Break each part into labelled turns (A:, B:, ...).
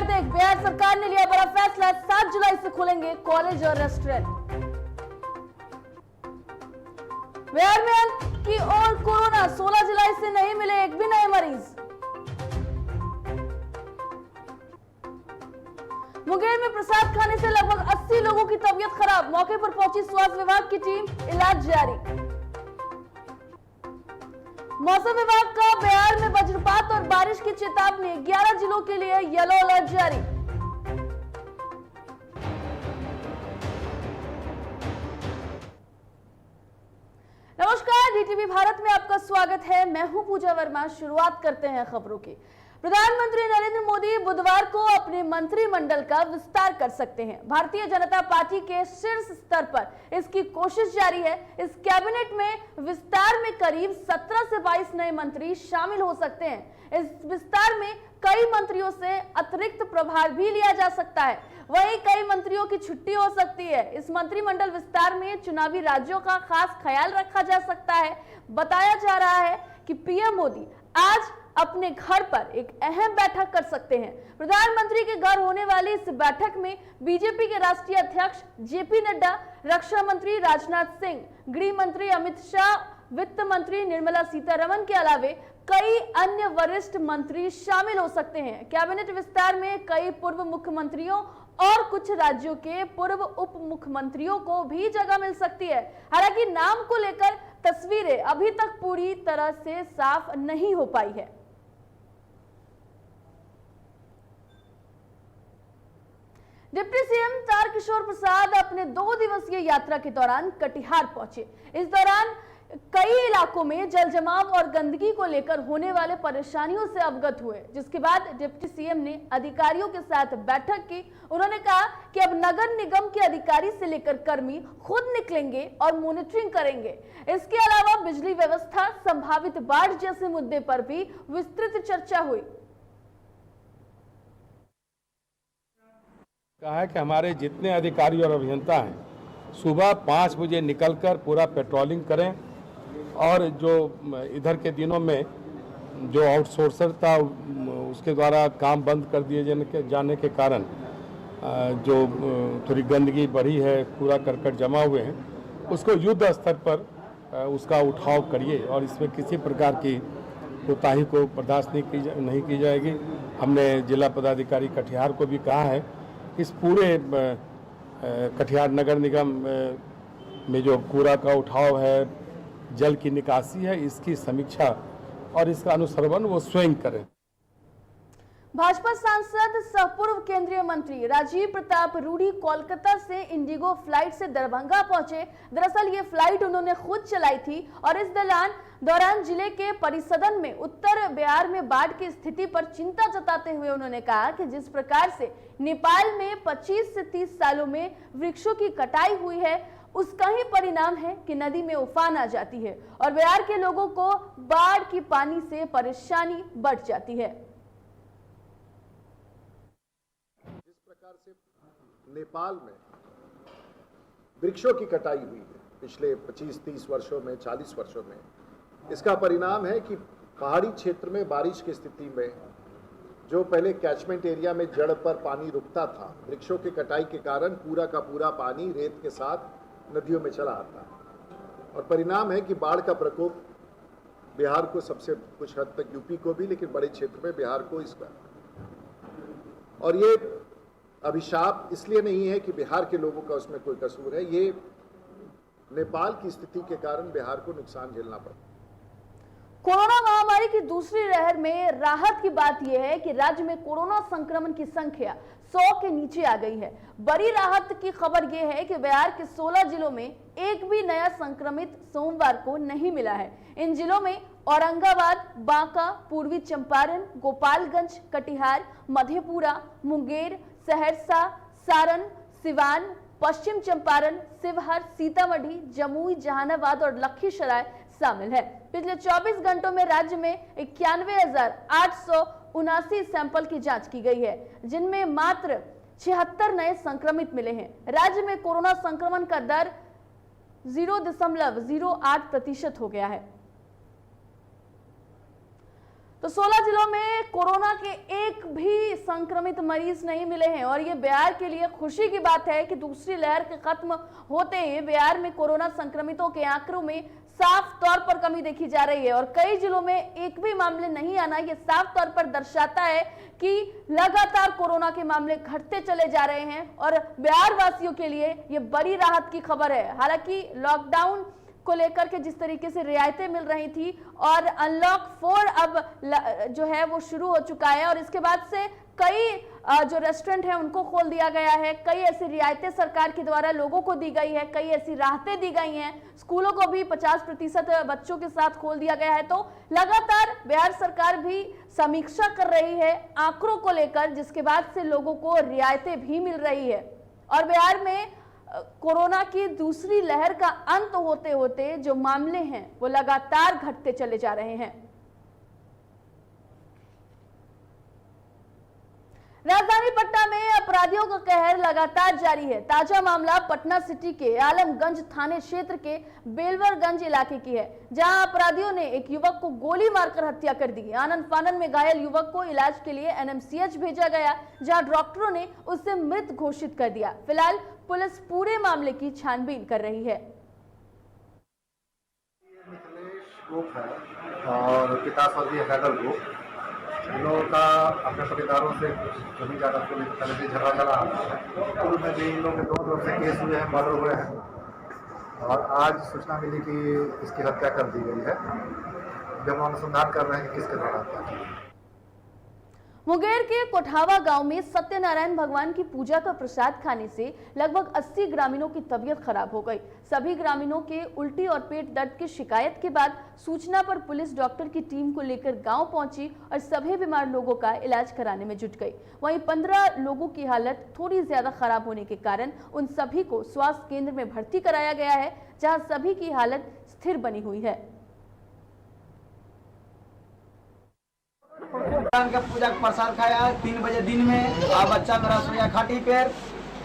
A: बिहार देख, बिहार सरकार ने लिया बड़ा फैसला, 7 जुलाई से खुलेंगे कॉलेज और रेस्टोरेंट। बिहार में अंत की ओर कोरोना, 16 जुलाई से नहीं मिले एक भी नए मरीज। मुंगेर में प्रसाद खाने से लगभग 80 लोगों की तबीयत खराब, मौके पर पहुंची स्वास्थ्य विभाग की टीम, इलाज जारी। मौसम विभाग का बिहार में वज्रपात और बारिश की चेतावनी, 11 जिलों के लिए येलो अलर्ट जारी। नमस्कार, डीटीवी भारत में आपका स्वागत है। मैं हूं पूजा वर्मा। शुरुआत करते हैं खबरों की। प्रधानमंत्री नरेंद्र मोदी बुधवार को अपने मंत्रिमंडल का विस्तार कर सकते हैं। भारतीय जनता पार्टी के शीर्ष स्तर पर इसकी कोशिश जारी है। इस कैबिनेट में विस्तार में करीब 17 से 22 नए मंत्री शामिल हो सकते हैं। इस विस्तार में कई मंत्रियों से अतिरिक्त प्रभार भी लिया जा सकता है, वहीं कई मंत्रियों की छुट्टी हो सकती है। इस मंत्रिमंडल विस्तार में चुनावी राज्यों का खास ख्याल रखा जा सकता है। बताया जा रहा है कि पीएम मोदी आज अपने घर पर एक अहम बैठक कर सकते हैं। प्रधानमंत्री के घर होने वाली इस बैठक में बीजेपी के राष्ट्रीय अध्यक्ष जेपी नड्डा, रक्षा मंत्री राजनाथ सिंह, गृह मंत्री अमित शाह, वित्त मंत्री निर्मला सीतारमण के अलावे कई अन्य वरिष्ठ मंत्री शामिल हो सकते हैं। कैबिनेट विस्तार में कई पूर्व मुख्यमंत्रियों और कुछ राज्यों के पूर्व उप मुख्यमंत्रियों को भी जगह मिल सकती है। हालांकि नाम को लेकर तस्वीरें अभी तक पूरी तरह से साफ नहीं हो पाई है। डिप्टी सीएम तारकिशोर प्रसाद अपने 2 दिवसीय यात्रा के दौरान कटिहार पहुंचे। इस दौरान कई इलाकों में जल जमाव और गंदगी को लेकर होने वाले परेशानियों से अवगत हुए, जिसके बाद डिप्टी सीएम ने अधिकारियों के साथ बैठक की। उन्होंने कहा कि अब नगर निगम के अधिकारी से लेकर कर्मी खुद निकलेंगे और मॉनिटरिंग करेंगे। इसके अलावा बिजली व्यवस्था, संभावित बाढ़ जैसे मुद्दे पर भी विस्तृत चर्चा हुई।
B: कहा है कि हमारे जितने अधिकारी और अभियंता हैं सुबह 5 बजे निकलकर पूरा पेट्रोलिंग करें, और जो इधर के दिनों में जो आउटसोर्सर था उसके द्वारा काम बंद कर दिए जाने के कारण जो थोड़ी गंदगी बढ़ी है, कूड़ा करकट जमा हुए हैं, उसको युद्ध स्तर पर उसका उठाव करिए और इसमें किसी प्रकार की कोताही को बर्दाश्त नहीं की जाएगी। हमने जिला पदाधिकारी कटिहार को भी कहा है इस पूरे कटिहार नगर निगम में जो कूड़ा का उठाव है, जल की निकासी है, इसकी समीक्षा और इसका अनुश्रवण वो स्वयं करें।
A: भाजपा सांसद सह पूर्व केंद्रीय मंत्री राजीव प्रताप रूडी कोलकाता से इंडिगो फ्लाइट से दरभंगा पहुंचे। दरअसल ये फ्लाइट उन्होंने खुद चलाई थी और इस दौरान जिले के परिसदन में उत्तर बिहार में बाढ़ की स्थिति पर चिंता जताते हुए उन्होंने कहा कि जिस प्रकार से नेपाल में 25 से 30 सालों में वृक्षों की कटाई हुई है, उसका ही परिणाम है कि नदी में उफान आ जाती है और बिहार के लोगों को बाढ़ की पानी से परेशानी बढ़ जाती है।
C: जिस प्रकार से नेपाल में वृक्षों की कटाई हुई है पिछले 25-30 वर्षों में, 40 वर्षों में, इसका परिणाम है कि पहाड़ी क्षेत्र में बारिश की स्थिति में जो पहले कैचमेंट एरिया में जड़ पर पानी रुकता था, वृक्षों की कटाई के कारण पूरा का पूरा पानी रेत के साथ नदियों में चला आता है और परिणाम है कि बाढ़ का प्रकोप बिहार को, सबसे कुछ हद तक यूपी को भी, लेकिन बड़े क्षेत्र में बिहार को इसका, और ये अभिशाप इसलिए नहीं है कि बिहार के लोगों का उसमें कोई कसूर है, ये नेपाल की स्थिति के कारण बिहार को नुकसान झेलना पड़ा।
A: कोरोना महामारी की दूसरी लहर में राहत की बात यह है कि राज्य में कोरोना संक्रमण की संख्या 100 के नीचे आ गई है। बड़ी राहत की खबर यह है कि बिहार के 16 जिलों में एक भी नया संक्रमित सोमवार को नहीं मिला है। इन जिलों में औरंगाबाद, बांका, पूर्वी चंपारण, गोपालगंज, कटिहार, मधेपुरा, मुंगेर, सहरसा, सारण, सिवान, पश्चिम चंपारण, शिवहर, सीतामढ़ी, जमुई, जहानाबाद और लखीसराय शामिल है। पिछले 24 घंटों में राज्य में 91,879 सैंपल की जांच की गई है, जिनमें मात्र 76 नए संक्रमित मिले हैं। राज्य में कोरोना संक्रमण का दर 0.08% हो गया है। तो 16 जिलों में कोरोना के एक भी संक्रमित मरीज नहीं मिले हैं और ये बिहार के लिए खुशी की बात है कि दूसरी लहर के खत्म होते ही बिहार में कोरोना संक्रमितों के आंकड़ों में साफ तौर पर कमी देखी जा रही है और कई जिलों में एक भी मामले नहीं आना ये साफ तौर पर दर्शाता है कि लगातार कोरोना के मामले घटते चले जा रहे हैं और बिहार वासियों के लिए ये बड़ी राहत की खबर है। हालांकि लॉकडाउन को लेकर के जिस तरीके से रियायतें मिल रही थी और अनलॉक 4 अब जो है वो शुरू हो चुका है और इसके बाद से कई जो रेस्टोरेंट हैं उनको खोल दिया गया है, कई ऐसी रियायतें सरकार के द्वारा लोगों को दी गई है, कई ऐसी राहतें दी गई हैं, स्कूलों को भी 50% बच्चों के साथ खोल दिया गया है। तो लगातार बिहार सरकार भी समीक्षा कर रही है आंकड़ों को लेकर, जिसके बाद से लोगों को रियायतें भी मिल रही है और बिहार में कोरोना की दूसरी लहर का अंत होते होते जो मामले हैं वो लगातार घटते चले जा रहे हैं। राजधानी पटना में अपराधियों का कहर लगातार जारी है। ताजा मामला पटना सिटी के आलमगंज थाने क्षेत्र के बेलवरगंज इलाके की है, जहां अपराधियों ने एक युवक को गोली मारकर हत्या कर दी। आनंद फानन में घायल युवक को इलाज के लिए एनएमसीएच भेजा गया, जहां डॉक्टरों ने उसे मृत घोषित कर दिया। फिलहाल पुलिस पूरे मामले की छानबीन कर रही है।
D: मिथिलेश ग्रुप है और पिता स्वर्गीय हैदर ग्रुप, इन लोगों का अपने पटीदारों से जमीन जायदाद को लेकर पहले से झगड़ा चला है। पूर्व में भी इन लोगों के दो तरफ से केस हुए हैं, मर्डर हुए हैं और आज सूचना मिली कि इसकी हत्या कर दी गई है। जब हम अनुसंधान कर रहे हैं कि किसके द्वारा हत्या की।
A: मुंगेर के कोठावा गांव में सत्यनारायण भगवान की पूजा का प्रसाद खाने से लगभग 80 ग्रामीणों की तबीयत खराब हो गई। सभी ग्रामीणों के उल्टी और पेट दर्द की शिकायत के बाद सूचना पर पुलिस डॉक्टर की टीम को लेकर गांव पहुंची और सभी बीमार लोगों का इलाज कराने में जुट गई। वहीं 15 लोगों की हालत थोड़ी ज्यादा खराब होने के कारण उन सभी को स्वास्थ्य केंद्र में भर्ती कराया गया है, जहाँ सभी की हालत स्थिर बनी हुई है।
E: भगवान का पूजा का प्रसाद खाया 3 बजे दिन में। अब बच्चा मेरा सोया खाटी पर,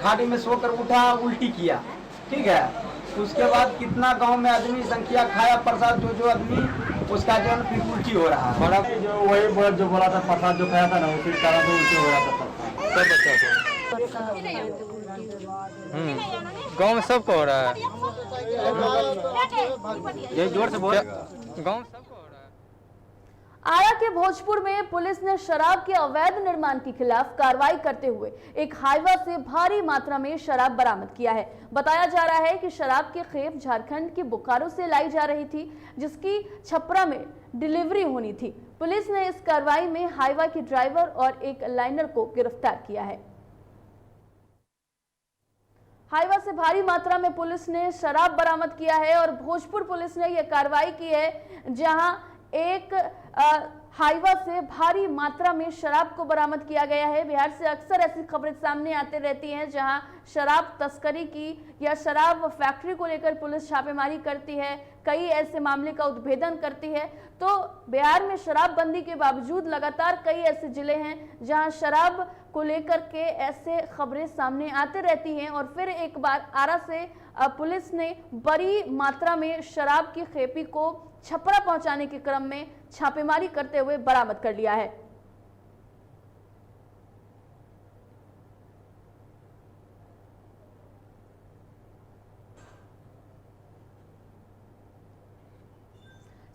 E: खाटी में सोकर उठा, उल्टी किया, ठीक है। उसके बाद कितना गांव में आदमी संख्या खाया प्रसाद, जो आदमी उसका जो है फिर उल्टी हो रहा है। बड़ा जो वही जो बोला था प्रसाद जो खाया था ना, उसी कारण से उल्टी हो रहा था सब बच्चा को।
F: गांव में सबको हो रहा है, ये जोर से बोल। गांव सबको हो रहा है।
A: आरा के भोजपुर में पुलिस ने शराब के अवैध निर्माण के खिलाफ कार्रवाई करते हुए एक हाईवा से भारी मात्रा में शराब बरामद किया है। बताया जा रहा है कि शराब की खेप झारखंड के बोकारो से लाई जा रही थी, जिसकी छपरा में डिलीवरी होनी थी। पुलिस ने इस कार्रवाई में हाईवा के ड्राइवर और एक लाइनर को गिरफ्तार किया है। हाईवा से भारी मात्रा में पुलिस ने शराब बरामद किया है और भोजपुर पुलिस ने यह कार्रवाई की है, जहां एक हाईवा से भारी मात्रा में शराब को बरामद किया गया है। बिहार से अक्सर ऐसी खबरें सामने आती रहती हैं जहां शराब तस्करी की या शराब फैक्ट्री को लेकर पुलिस छापेमारी करती है, कई ऐसे मामले का उद्भेदन करती है। तो बिहार में शराबबंदी के बावजूद लगातार कई ऐसे जिले हैं जहां शराब को लेकर के ऐसे खबरें सामने आते रहती हैं और फिर एक बार आरा से पुलिस ने बड़ी मात्रा में शराब की खेपी को छपरा पहुंचाने के क्रम में छापेमारी करते हुए बरामद कर लिया है।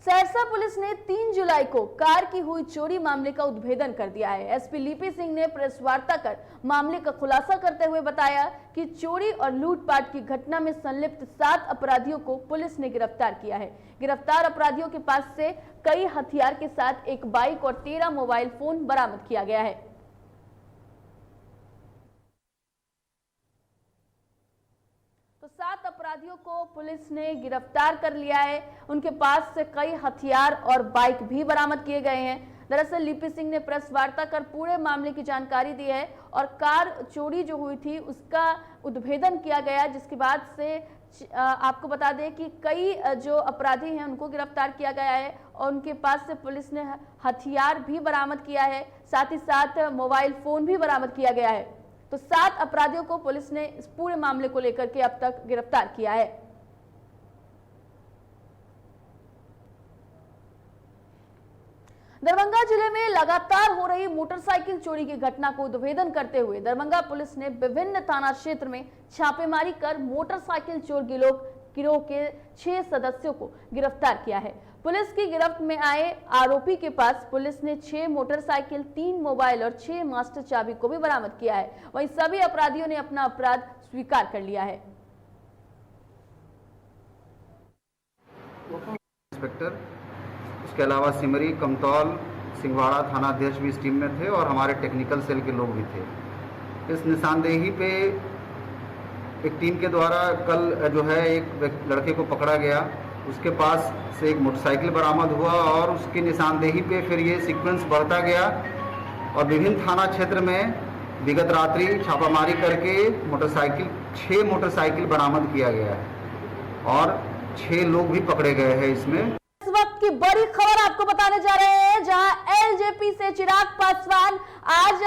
A: सहरसा पुलिस ने 3 जुलाई को कार की हुई चोरी मामले का उद्भेदन कर दिया है। एसपी लिपि सिंह ने प्रेस वार्ता कर मामले का खुलासा करते हुए बताया कि चोरी और लूटपाट की घटना में संलिप्त 7 अपराधियों को पुलिस ने गिरफ्तार किया है। गिरफ्तार अपराधियों के पास से कई हथियार के साथ एक बाइक और 13 मोबाइल फोन बरामद किया गया है। तो 7 अपराधियों को पुलिस ने गिरफ्तार कर लिया है। उनके पास से कई हथियार और बाइक भी बरामद किए गए हैं। दरअसल लिपि सिंह ने प्रेस वार्ता कर पूरे मामले की जानकारी दी है और कार चोरी जो हुई थी उसका उद्भेदन किया गया, जिसके बाद से आपको बता दें कि कई जो अपराधी हैं उनको गिरफ्तार किया गया है और उनके पास से पुलिस ने हथियार भी बरामद किया है, साथ ही साथ मोबाइल फोन भी बरामद किया गया है। तो 7 अपराधियों को पुलिस ने इस पूरे मामले को लेकर के अब तक गिरफ्तार किया है। दरभंगा जिले में लगातार हो रही मोटरसाइकिल चोरी की घटना को उद्भेदन करते हुए दरभंगा पुलिस ने विभिन्न थाना क्षेत्र में छापेमारी कर मोटरसाइकिल चोर गिरोह के 6 सदस्यों को गिरफ्तार किया है। पुलिस की गिरफ्त में आए आरोपी के पास पुलिस ने 6 मोटरसाइकिल, 3 मोबाइल और 6 मास्टर चाबी को भी बरामद किया है। वहीं सभी अपराधियों ने अपना अपराध स्वीकार कर लिया है।
G: इंस्पेक्टर, उसके अलावा सिमरी, कमतौल, सिंहवाड़ा थानाध्यक्ष भी इस टीम में थे और हमारे टेक्निकल सेल के लोग भी थे। इस निशानदेही पे एक टीम के द्वारा कल जो है एक लड़के को पकड़ा गया, उसके पास से एक मोटरसाइकिल बरामद हुआ और उसकी निशानदेही पे फिर ये सीक्वेंस बढ़ता गया और विभिन्न थाना क्षेत्र में विगत रात्रि छापामारी करके 6 मोटरसाइकिल बरामद किया गया है और 6 लोग भी पकड़े गए हैं। इसमें
A: इस वक्त की बड़ी खबर आपको बताने जा रहे हैं, जहां एलजेपी से चिराग पासवान आज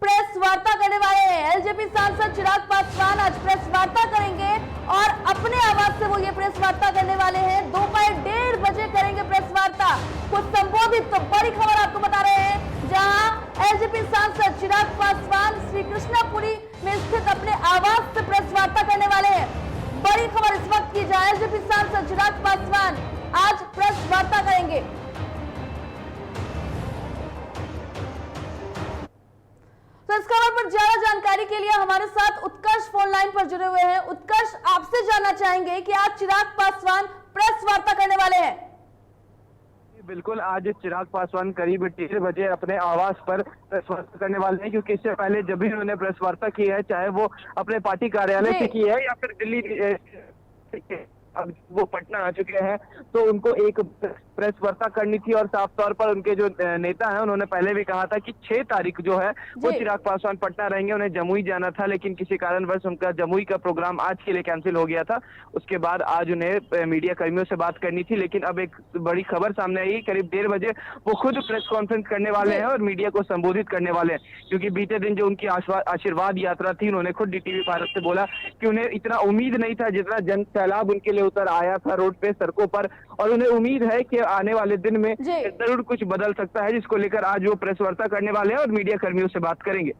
A: प्रेस वार्ता करने वाले हैं। एलजेपी सांसद चिराग पासवान आज प्रेस वार्ता करेंगे और अपने आवाज से वो ये प्रेस वार्ता करने वाले हैं। दोपहर 1:30 बजे करेंगे प्रेस वार्ता को संबोधित। तो बड़ी खबर आपको बता रहे हैं, जहां एलजेपी सांसद चिराग पासवान श्री कृष्णापुरी में स्थित अपने आवास से प्रेस वार्ता करने वाले हैं। बड़ी खबर इस वक्त की, जहां एलजेपी सांसद चिराग पासवान आज प्रेस वार्ता करेंगे। तो इस खबर पर ज्यादा जानकारी के लिए हमारे साथ उत्कर्ष फोन लाइन पर जुड़े हुए हैं। उत्कर्ष, आपसे जानना चाहेंगे कि आज चिराग पासवान प्रेस वार्ता करने वाले हैं।
H: बिल्कुल, आज चिराग पासवान करीब 1:30 बजे अपने आवास पर प्रेस वार्ता करने वाले हैं, क्योंकि इससे पहले जब भी उन्होंने प्रेस वार्ता की है, चाहे वो अपने पार्टी कार्यालय से की है या फिर दिल्ली, अब वो पटना आ चुके हैं, तो उनको एक प्रेस वार्ता करनी थी। और साफ तौर पर उनके जो नेता हैं उन्होंने पहले भी कहा था कि 6 तारीख जो है वो चिराग पासवान पटना रहेंगे। उन्हें जमुई जाना था, लेकिन किसी कारणवश उनका जमुई का प्रोग्राम आज के लिए कैंसिल हो गया था। उसके बाद आज उन्हें मीडिया कर्मियों से बात करनी थी, लेकिन अब एक बड़ी खबर सामने आई, करीब 1:30 बजे वो खुद प्रेस कॉन्फ्रेंस करने वाले हैं और मीडिया को संबोधित करने वाले हैं। क्योंकि बीते दिन जो उनकी आशीर्वाद यात्रा थी, उन्होंने खुद डीटीवी भारत से बोला कि उन्हें इतना उम्मीद नहीं था जितना जन सैलाब उनके लिए उतर आया था रोड पे, सड़कों पर, और उन्हें उम्मीद है कि आने वाले दिन में जरूर कुछ बदल सकता है, जिसको लेकर आज वो प्रेस वार्ता करने वाले हैं और मीडिया कर्मियों से बात करेंगे।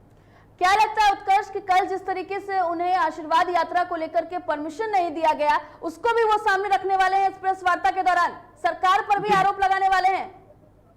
A: क्या लगता है उत्कर्ष कि कल जिस तरीके से उन्हें आशीर्वाद यात्रा को लेकर के परमिशन नहीं दिया गया, उसको भी वो सामने रखने वाले हैं इस प्रेस वार्ता के दौरान, सरकार पर भी आरोप लगाने वाले हैं?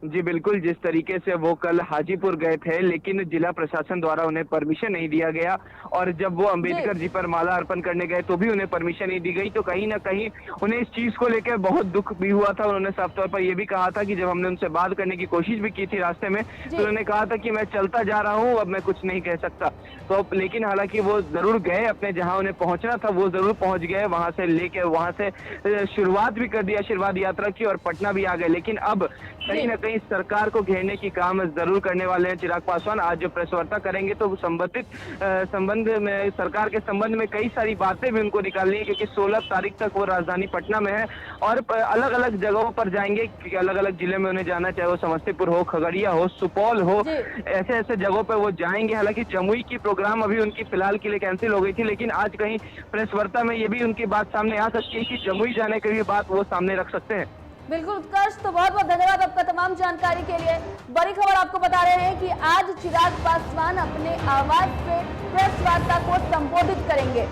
H: जी बिल्कुल, जिस तरीके से वो कल हाजीपुर गए थे, लेकिन जिला प्रशासन द्वारा उन्हें परमिशन नहीं दिया गया, और जब वो अंबेडकर जी पर माला अर्पण करने गए तो भी उन्हें परमिशन नहीं दी गई, तो कहीं ना कहीं उन्हें इस चीज को लेकर बहुत दुख भी हुआ था। उन्होंने साफ तौर पर यह भी कहा था कि जब हमने उनसे बात करने की कोशिश भी की थी रास्ते में, तो उन्होंने कहा था कि मैं चलता जा रहा हूँ, अब मैं कुछ नहीं कह सकता। तो लेकिन हालांकि वो जरूर गए, अपने जहाँ उन्हें पहुंचना था वो जरूर पहुंच गए, वहां से लेके वहां से शुरुआत भी कर दी आशीर्वाद यात्रा की और पटना भी आ गए। लेकिन अब कहीं ना कहीं सरकार को घेरने की काम जरूर करने वाले हैं चिराग पासवान। आज जो प्रेस वार्ता करेंगे तो संबंध में, सरकार के संबंध में कई सारी बातें भी उनको निकालनी है, क्योंकि 16 तारीख तक वो राजधानी पटना में है और अलग अलग जगहों पर जाएंगे, क्योंकि अलग अलग जिले में उन्हें जाना, चाहे वो समस्तीपुर हो, खगड़िया हो, सुपौल हो, ऐसे ऐसे जगहों पर वो जाएंगे। हालांकि जमुई की प्रोग्राम अभी उनकी फिलहाल के लिए कैंसिल हो गई थी, लेकिन आज कहीं प्रेस वार्ता में ये भी उनकी बात सामने आ सकती है कि जमुई जाने की भी बात वो सामने रख सकते हैं।
A: बिल्कुल उत्कर्ष, तो बहुत बहुत धन्यवाद आपका तमाम जानकारी के लिए। बड़ी खबर आपको बता रहे हैं कि आज चिराग पासवान अपने आवाज से प्रेस वार्ता को संबोधित करेंगे।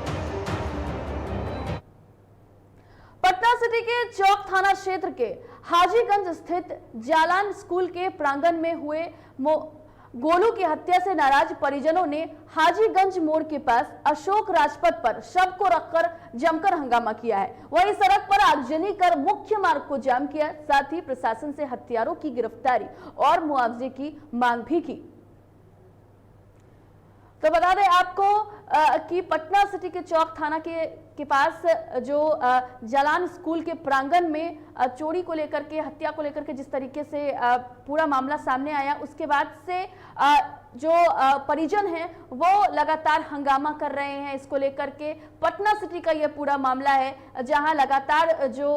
A: पटना सिटी के चौक थाना क्षेत्र के हाजीगंज स्थित जालान स्कूल के प्रांगण में हुए गोलू की हत्या से नाराज परिजनों ने हाजीगंज मोड़ के पास अशोक राजपथ पर शव को रखकर जमकर हंगामा किया है। वहीं सड़क पर आगजनी कर मुख्य मार्ग को जाम किया, साथ ही प्रशासन से हत्यारों की गिरफ्तारी और मुआवजे की मांग भी की। तो बता दें आपको कि पटना सिटी के चौक थाना के पास जो जालान स्कूल के प्रांगण में चोरी को लेकर के, हत्या को लेकर के जिस तरीके से पूरा मामला सामने आया, उसके बाद से जो परिजन हैं वो लगातार हंगामा कर रहे हैं इसको लेकर के। पटना सिटी का यह पूरा मामला है, जहां लगातार जो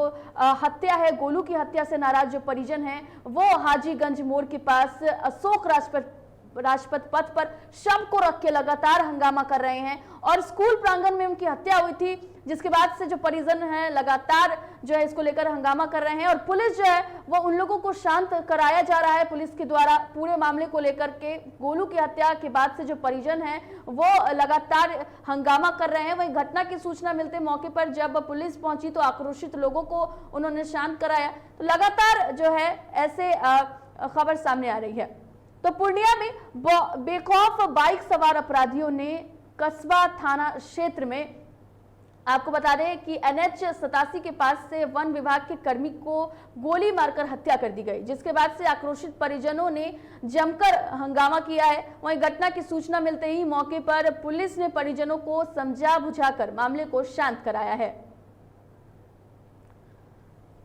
A: हत्या है, गोलू की हत्या से नाराज जो परिजन हैं वो हाजीगंज मोड़ के पास अशोक राजपथ राजपथ पथ पर शव को रख के लगातार हंगामा कर रहे हैं और स्कूल प्रांगण में उनकी हत्या हुई थी, जिसके बाद से जो परिजन हैं लगातार जो है इसको लेकर हंगामा कर रहे हैं और पुलिस जो है वो उन लोगों को शांत कराया जा रहा है पुलिस के द्वारा पूरे मामले को लेकर के। गोलू की हत्या के बाद से जो परिजन हैं वो लगातार हंगामा कर रहे हैं। वहीं घटना की सूचना मिलते मौके पर जब पुलिस पहुंची तो आक्रोशित लोगों को उन्होंने शांत कराया। तो लगातार जो है ऐसे खबर सामने आ रही है। तो पूर्णिया में बेखौफ बाइक सवार अपराधियों ने कस्बा थाना क्षेत्र में, आपको बता दें कि NH 87 के पास से वन विभाग के कर्मी को गोली मारकर हत्या कर दी गई, जिसके बाद से आक्रोशित परिजनों ने जमकर हंगामा किया है। वहीं घटना की सूचना मिलते ही मौके पर पुलिस ने परिजनों को समझा बुझाकर मामले को शांत कराया है।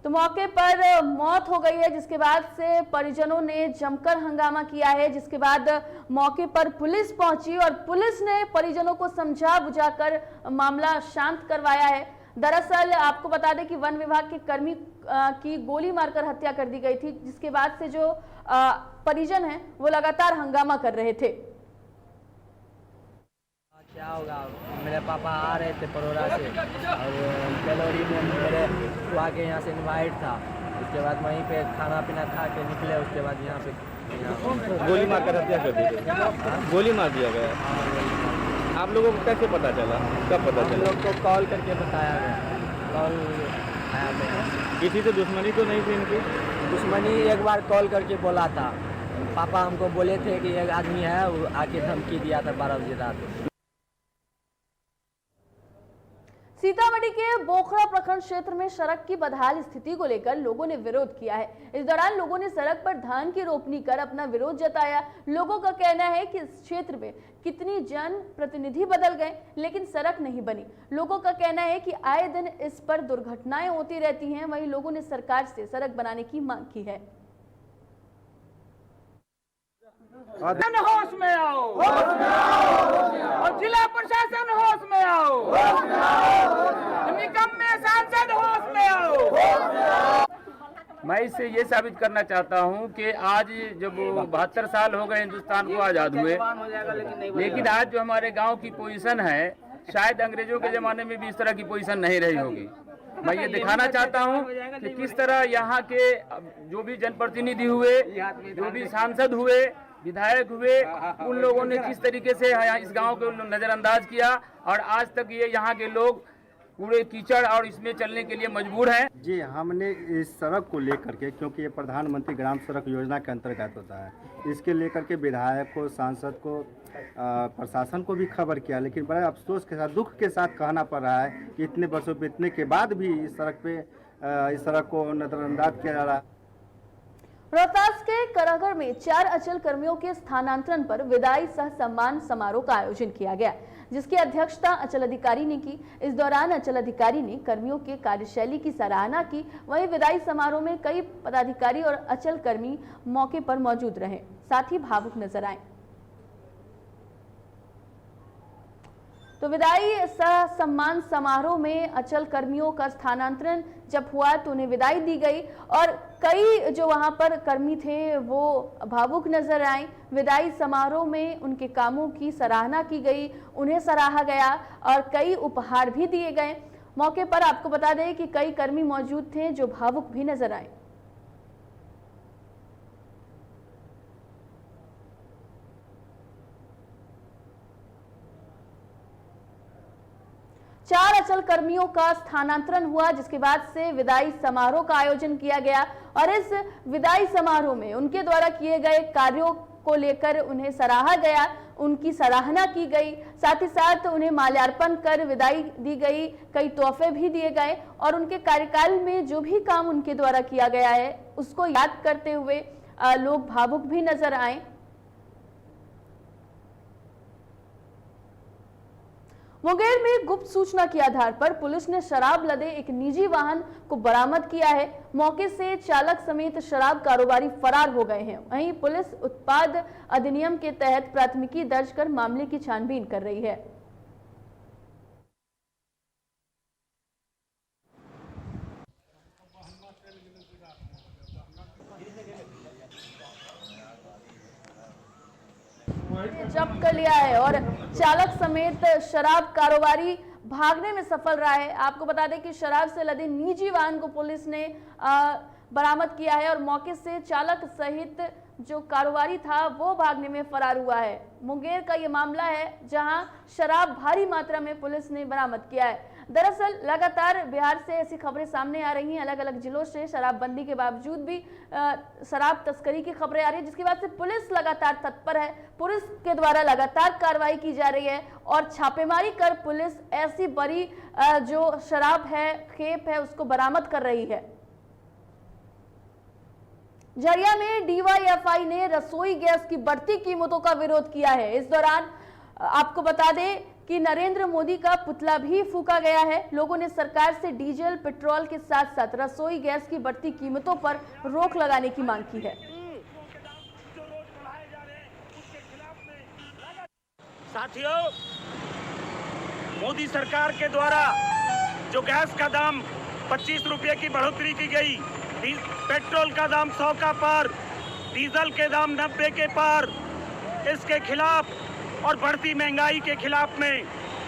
A: तो मौके पर मौत हो गई है, जिसके बाद से परिजनों ने जमकर हंगामा किया है, जिसके बाद मौके पर पुलिस पहुंची और पुलिस ने परिजनों को समझा बुझाकर मामला शांत करवाया है। दरअसल आपको बता दें कि वन विभाग के कर्मी की गोली मारकर हत्या कर दी गई थी, जिसके बाद से जो परिजन हैं वो लगातार हंगामा कर रहे थे।
E: क्या होगा, मेरे पापा आ रहे थे परोरा से और कैलोरी में मेरे बुआ के यहाँ से इनवाइट था। उसके बाद वहीं पे खाना पीना खा के निकले, उसके बाद यहाँ पे
F: गोली मारकर हत्या कर दी गई। गोली मार दिया गया। आप लोगों को कैसे पता चला, कब पता
E: हम
F: चला?
E: लोग को कॉल करके बताया गया, कॉल आया गया।
F: किसी से दुश्मनी तो नहीं थी इनकी?
E: दुश्मनी एक बार कॉल करके बोला था, पापा हमको बोले थे कि एक आदमी है, वो आके धमकी दिया था 12 बजे रात।
A: सीतामढ़ी के बोखड़ा प्रखंड क्षेत्र में सड़क की बदहाल स्थिति को लेकर लोगों ने विरोध किया है। इस दौरान लोगों ने सड़क पर धान की रोपनी कर अपना विरोध जताया। लोगों का कहना है कि इस क्षेत्र में कितनी जन प्रतिनिधि बदल गए लेकिन सड़क नहीं बनी। लोगों का कहना है कि आए दिन इस पर दुर्घटनाएं होती रहती हैं। वहीं लोगों ने सरकार से सड़क बनाने की मांग की है।
I: होश में आओ, और जिला प्रशासन होश में आओ, निकम्मे सांसद होश में आओ।
F: मैं इससे ये साबित करना चाहता हूँ कि आज जब 72 साल हो गए हिंदुस्तान को आज़ाद हुए, लेकिन आज जो हमारे गांव की पोजीशन है, शायद अंग्रेजों के ज़माने में भी इस तरह की पोजीशन नहीं रही होगी। मैं ये दिखाना चाहता हूँ कि किस तरह यहाँ के जो भी जनप्रतिनिधि हुए, जो भी सांसद हुए, विधायक हुए, उन लोगों ने किस तरीके से इस गांव को नजरअंदाज किया और आज तक ये यहाँ के लोग पूरे कीचड़ और इसमें चलने के लिए मजबूर हैं।
D: जी, हमने इस सड़क को लेकर के, क्योंकि ये प्रधानमंत्री ग्राम सड़क योजना के अंतर्गत होता है, इसके लेकर के विधायक को, सांसद को, प्रशासन को भी खबर किया, लेकिन बड़े अफसोस के साथ, दुख के साथ कहना पड़ रहा है कि इतने वर्षों बीतने के बाद भी इस सड़क को नजरअंदाज किया जा रहा है।
A: रोहतास के करागढ़ में 4 अचल कर्मियों के स्थानांतरण पर विदाई सह सम्मान समारोह का आयोजन किया गया, जिसकी अध्यक्षता अचल अधिकारी ने की। इस दौरान अचल अधिकारी ने कर्मियों के कार्यशैली की सराहना की। वहीं विदाई समारोह में कई पदाधिकारी और अचल कर्मी मौके पर मौजूद रहे, साथ ही भावुक नजर आए। तो विदाई सह सम्मान समारोह में अचल कर्मियों का स्थानांतरण जब हुआ तो उन्हें विदाई दी गई और कई जो वहां पर कर्मी थे वो भावुक नजर आए। विदाई समारोह में उनके कामों की सराहना की गई, उन्हें सराहा गया और कई उपहार भी दिए गए। मौके पर आपको बता दें कि कई कर्मी मौजूद थे जो भावुक भी नजर आए। चार अचल कर्मियों का स्थानांतरण हुआ, जिसके बाद से विदाई समारोह का आयोजन किया गया और इस विदाई समारोह में उनके द्वारा किए गए कार्यों को लेकर उन्हें सराहा गया, उनकी सराहना की गई, साथ ही साथ उन्हें माल्यार्पण कर विदाई दी गई। कई तोहफे भी दिए गए और उनके कार्यकाल में जो भी काम उनके द्वारा किया गया है उसको याद करते हुए लोग भावुक भी नजर आए। मुंगेर में गुप्त सूचना के आधार पर पुलिस ने शराब लदे एक निजी वाहन को बरामद किया है। मौके से चालक समेत शराब कारोबारी फरार हो गए हैं। वहीं पुलिस उत्पाद अधिनियम के तहत प्राथमिकी दर्ज कर मामले की छानबीन कर रही है। जब्त कर लिया है और चालक समेत शराब कारोबारी भागने में सफल रहा है। आपको बता दें कि शराब से लदे निजी वाहन को पुलिस ने बरामद किया है और मौके से चालक सहित जो कारोबारी था वो भागने में फरार हुआ है। मुंगेर का ये मामला है जहां शराब भारी मात्रा में पुलिस ने बरामद किया है। दरअसल लगातार बिहार से ऐसी खबरें सामने आ रही हैं, अलग अलग जिलों से शराबबंदी के बावजूद भी शराब तस्करी की खबरें आ रही है, जिसके बाद से पुलिस लगातार तत्पर है। पुलिस के द्वारा लगातार कार्रवाई की जा रही है और छापेमारी कर पुलिस ऐसी बड़ी जो शराब है, खेप है, उसको बरामद कर रही है। झरिया में डीवाईएफआई ने रसोई गैस की बढ़ती कीमतों का विरोध किया है। इस दौरान आपको बता दें कि नरेंद्र मोदी का पुतला भी फूंका गया है। लोगों ने सरकार से डीजल, पेट्रोल के साथ साथ रसोई गैस की बढ़ती कीमतों पर रोक लगाने की मांग की है।
J: साथियों, मोदी सरकार के द्वारा जो गैस का दाम 25 रुपये की बढ़ोतरी की गई, पेट्रोल का दाम 100 का पार, डीजल के दाम 90 के पार, इसके खिलाफ और बढ़ती महंगाई के खिलाफ में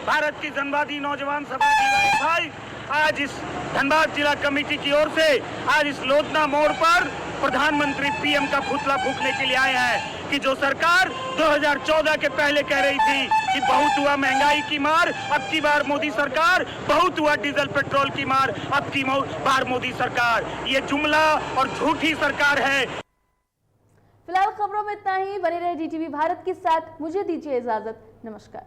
J: भारत की जनवादी नौजवान सभा डीवाईएफआई आज इस धनबाद जिला कमेटी की ओर से आज इस लोधना मोड़ पर प्रधानमंत्री पीएम का पुतला फूंकने के लिए आए हैं कि जो सरकार 2014 के पहले कह रही थी कि बहुत हुआ महंगाई की मार, अब की बार मोदी सरकार, बहुत हुआ डीजल पेट्रोल की मार, अब की बार मोदी सरकार, ये जुमला और झूठी सरकार है।
A: फिलहाल खबरों में इतना ही। बने रहे डीटीवी भारत के साथ, मुझे दीजिए इजाजत। नमस्कार।